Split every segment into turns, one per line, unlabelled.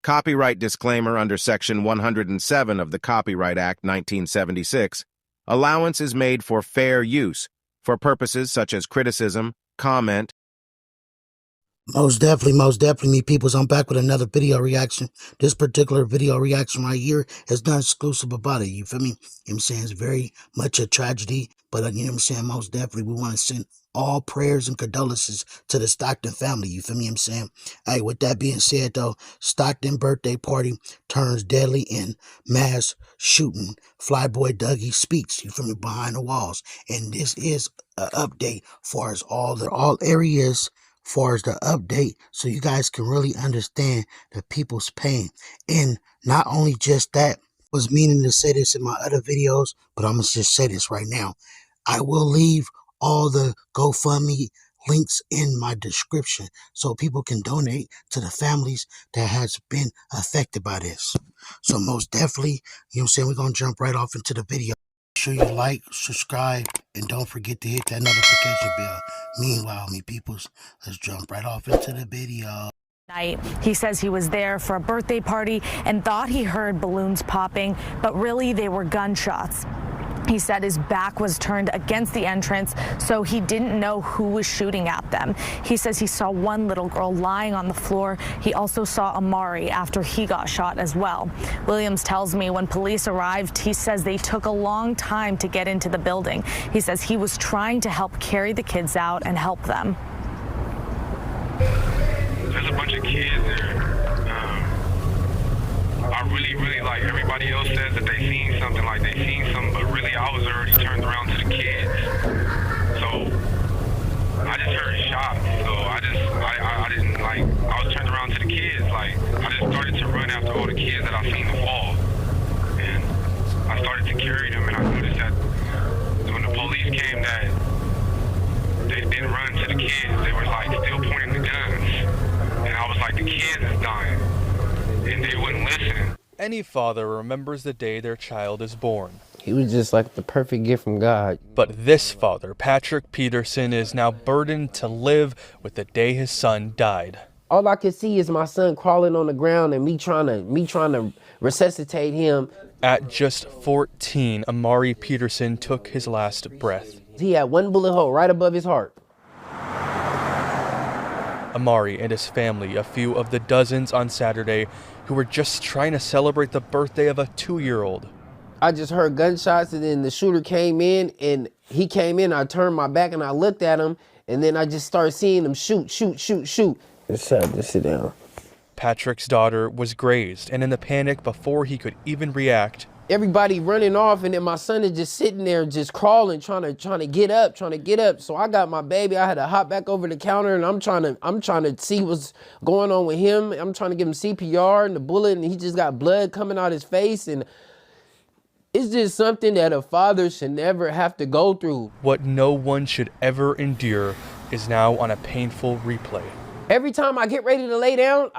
Copyright disclaimer under Section 107 of the Copyright Act 1976. Allowance is made for fair use, for purposes such as criticism, comment.
Most definitely, me peoples. I'm back with another video reaction. This particular video reaction right here is not exclusive about it. You feel me? You know what I'm saying? It's very much a tragedy, but you know what I'm saying? Most definitely, we want to send all prayers and condolences to the Stockton family. You feel me? I'm saying? Hey, with that being said, though, Stockton birthday party turns deadly in mass shooting. Flyboy Dougy speaks. You feel me? Behind the walls, and this is an update for us all areas. Far as the update, so you guys can really understand the people's pain. And not only just that, was meaning to say this in my other videos, but I'm gonna just say this right now. I will leave all the GoFundMe links in my description so people can donate to the families that has been affected by this. So most definitely, you know what I'm saying, we're gonna jump right off into the video. Make sure you like, subscribe, and don't forget to hit that notification bell. Meanwhile, me peoples, let's jump right off into the video.
He says he was there for a birthday party and thought he heard balloons popping, but really they were gunshots. He said his back was turned against the entrance, so he didn't know who was shooting at them. He says he saw one little girl lying on the floor. He also saw Amari after he got shot as well. Williams tells me when police arrived, he says they took a long time to get into the building. He says he was trying to help carry the kids out and help them.
There's a bunch of kids there. I really like everybody else says that they seen something, but really I was already turned around to the kids. So I just heard shots. So I was turned around to the kids. I just started to run after all the kids that I seen fall. And I started to carry them, and I noticed that when the police came that they didn't run to the kids. They were still pointing the guns. And I was like, the kids is dying. And they wouldn't listen.
Any father remembers the day their child is born.
He was just like the perfect gift from God.
But this father, Patrick Peterson, is now burdened to live with the day his son died.
All I could see is my son crawling on the ground and me trying to resuscitate him.
At just 14, Amari Peterson took his last breath.
He had one bullet hole right above his heart.
Amari and his family, a few of the dozens on Saturday who were just trying to celebrate the birthday of a 2-year-old.
I just heard gunshots, and then the shooter came in, and he came in. I turned my back and I looked at him, and then I just started seeing him shoot. Just sit down.
Patrick's daughter was grazed, and in the panic before he could even react,
everybody running off, and then my son is just sitting there, just crawling, trying to get up. So I got my baby. I had to hop back over the counter, and I'm trying to see what's going on with him. I'm trying to give him CPR and the bullet, and he just got blood coming out his face. And it's just something that a father should never have to go through.
What no one should ever endure is now on a painful replay.
Every time I get ready to lay down,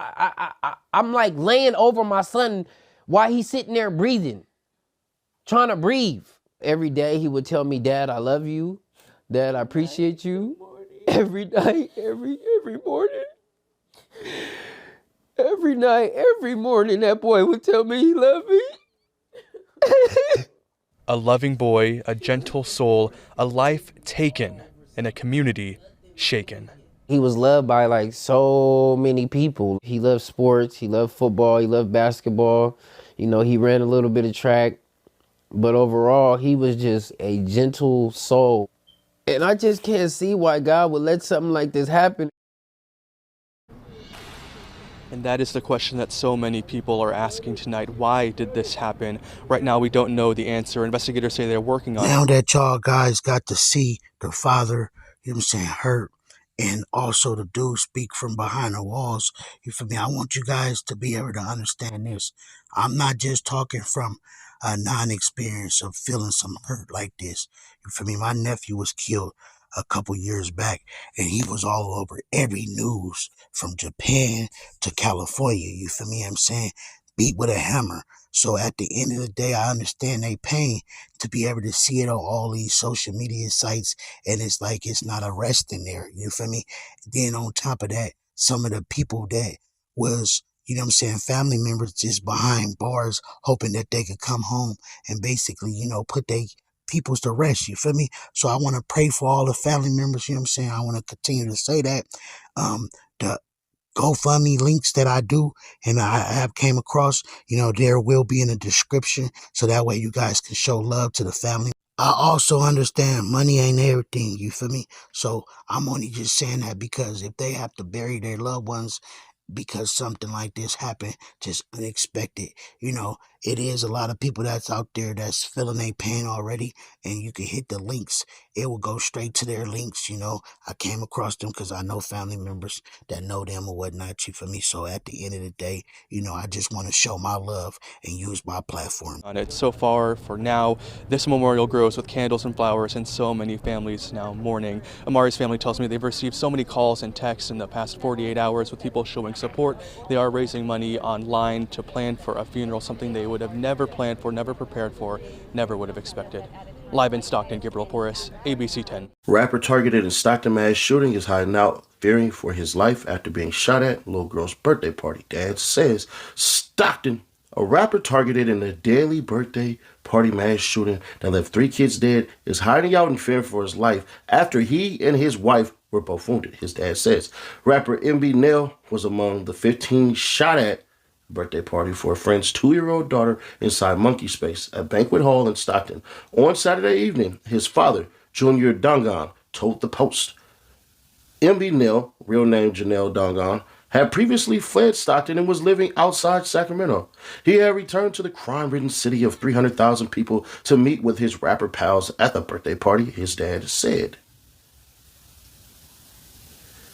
I'm like laying over my son while he's sitting there breathing. Trying to breathe. Every day he would tell me, Dad, I love you. Dad, I appreciate you. Every night, every morning. Every night, every morning, that boy would tell me he loved me.
A loving boy, a gentle soul, a life taken, and a community shaken.
He was loved by so many people. He loved sports, he loved football, he loved basketball. You know, he ran a little bit of track. But overall, he was just a gentle soul. And I just can't see why God would let something like this happen.
And that is the question that so many people are asking tonight. Why did this happen? Right now, we don't know the answer. Investigators say they're working on it.
Now that y'all guys got to see the father, you know what I'm saying, hurt, and also the dude speak from behind the walls, you feel me? I want you guys to be able to understand this. I'm not just talking from a non-experience of feeling some hurt like this. You feel me? My nephew was killed a couple years back, and he was all over every news from Japan to California. You feel me? I'm saying, beat with a hammer. So at the end of the day, I understand they pain to be able to see it on all these social media sites, and it's like it's not a rest in there. You feel me? Then on top of that, some of the people that was you know what I'm saying, family members just behind bars hoping that they could come home and basically, you know, put their peoples to rest, you feel me? So I want to pray for all the family members, you know what I'm saying? I want to continue to say that. The GoFundMe links that I do and I have came across, you know, there will be in the description so that way you guys can show love to the family. I also understand money ain't everything, you feel me? So I'm only just saying that because if they have to bury their loved ones because something like this happened, just unexpected. You know, it is a lot of people that's out there that's feeling their pain already, and you can hit the links. It will go straight to their links, you know. I came across them because I know family members that know them or whatnot, you for me. So at the end of the day, you know, I just want to show my love and use my platform.
On it so far, for now, this memorial grows with candles and flowers and so many families now mourning. Amari's family tells me they've received so many calls and texts in the past 48 hours with people showing support. They are raising money online to plan for a funeral, something they would have never planned for, never prepared for, never would have expected. Live in Stockton, Gabriel Porras, ABC 10.
Rapper targeted in Stockton mass shooting is hiding out, fearing for his life after being shot at little girl's birthday party. Dad says Stockton. A rapper targeted in a daily birthday party mass shooting that left 3 kids dead is hiding out in fear for his life after he and his wife were both wounded, his dad says. Rapper Mbnel was among the 15 shot at birthday party for a friend's 2-year-old daughter inside Monkey Space, a banquet hall in Stockton. On Saturday evening, his father, Junior Dongan, told the Post. Mbnel, real name Janelle Dongan, had previously fled Stockton and was living outside Sacramento. He had returned to the crime-ridden city of 300,000 people to meet with his rapper pals at the birthday party, his dad said.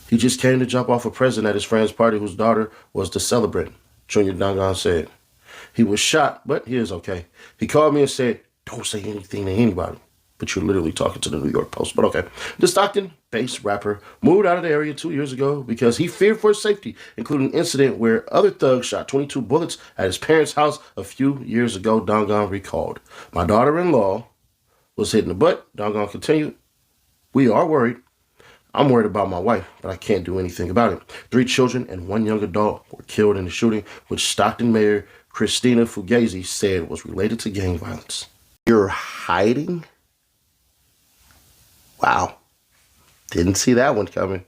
He just came to jump off a present at his friend's party whose daughter was the celebrant, Junior Dongan said. He was shot, but he is okay. He called me and said, "Don't say anything to anybody." But you're literally talking to the New York Post. But okay. The Stockton-based rapper moved out of the area 2 years ago because he feared for his safety, including an incident where other thugs shot 22 bullets at his parents' house a few years ago, Dongan recalled. "My daughter-in-law was hit in the butt," Dongan continued. "We are worried. I'm worried about my wife, but I can't do anything about it." 3 children and 1 young adult were killed in the shooting, which Stockton Mayor Christina Fugazi said was related to gang violence. You're hiding? Wow. Didn't see that one coming.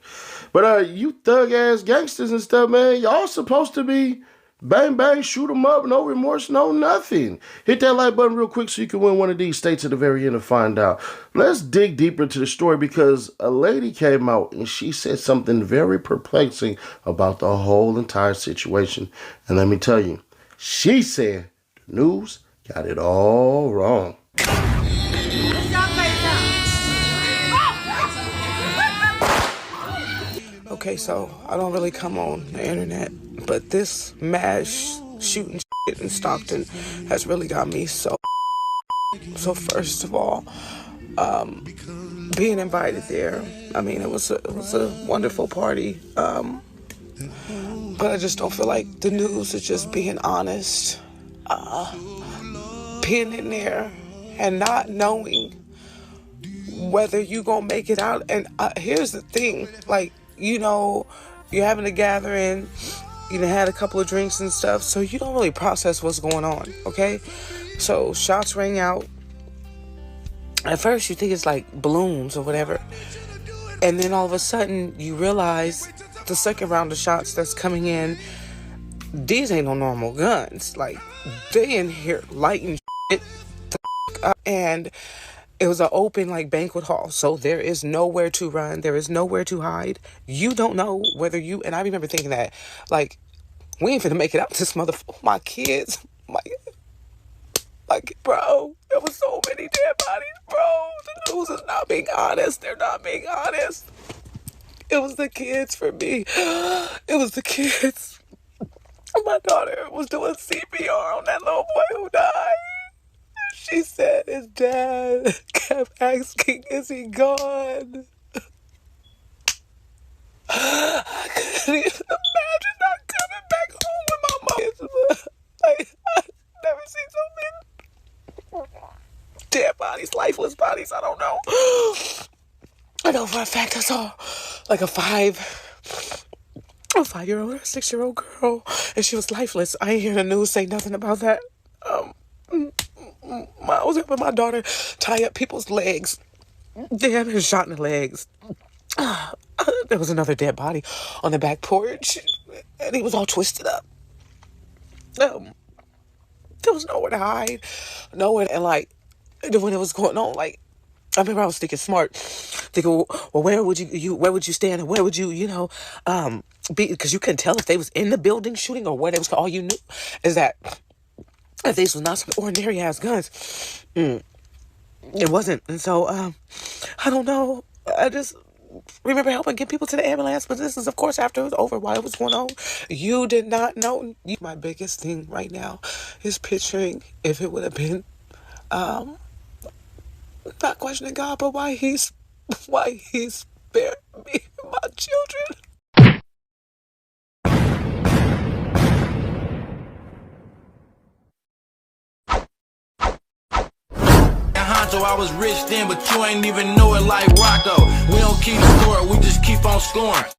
But you thug-ass gangsters and stuff, man, y'all supposed to be bang, bang, shoot 'em up, no remorse, no nothing. Hit that like button real quick so you can win one of these states at the very end and find out. Let's dig deeper into the story because a lady came out and she said something very perplexing about the whole entire situation. And let me tell you, she said the news got it all wrong.
Okay, so I don't really come on the internet, but this mass shooting shit in Stockton has really got me so first of all, being invited there, I mean, it was a wonderful party, but I just don't feel like the news is just being honest, being in there and not knowing whether you gonna make it out. And here's the thing, like, you know, you're having a gathering, you done had a couple of drinks and stuff, so you don't really process what's going on, okay? So shots rang out. At first you think it's like balloons or whatever, and then all of a sudden you realize the second round of shots that's coming in, these ain't no normal guns. Like, they in here lighting shit up, and it was an open, like, banquet hall, so there is nowhere to run. There is nowhere to hide. You don't know whether you... And I remember thinking that, like, we ain't finna make it out this motherfucker. My kids, like, bro, there was so many dead bodies, bro. The news is not being honest. They're not being honest. It was the kids for me. It was the kids. My daughter was doing CPR on that little boy who died. She said his dad kept asking, "Is he gone?" I couldn't even imagine not coming back home with my mom. I've never seen so many dead bodies, lifeless bodies. I don't know. I know for a fact I saw like a 5-year-old or a 6-year-old girl girl, and she was lifeless. I ain't hear the news say nothing about that. I was helping my daughter tie up people's legs. They had been shot in the legs. There was another dead body on the back porch, and he was all twisted up. There was nowhere to hide, nowhere, and like when it was going on, like I remember I was thinking smart, thinking, well, where would you stand, and where would you, be, because you couldn't tell if they was in the building shooting or where they was. All you knew is that these was not some ordinary ass guns. It wasn't, and so I don't know. I just remember helping get people to the ambulance, but this is, of course, after it was over, while it was going on. You did not know. My biggest thing right now is picturing if it would have been, not questioning God, but why he spared me and my children.
Honcho, I was rich then, but you ain't even know it like Rocco. We don't keep score, we just keep on scoring.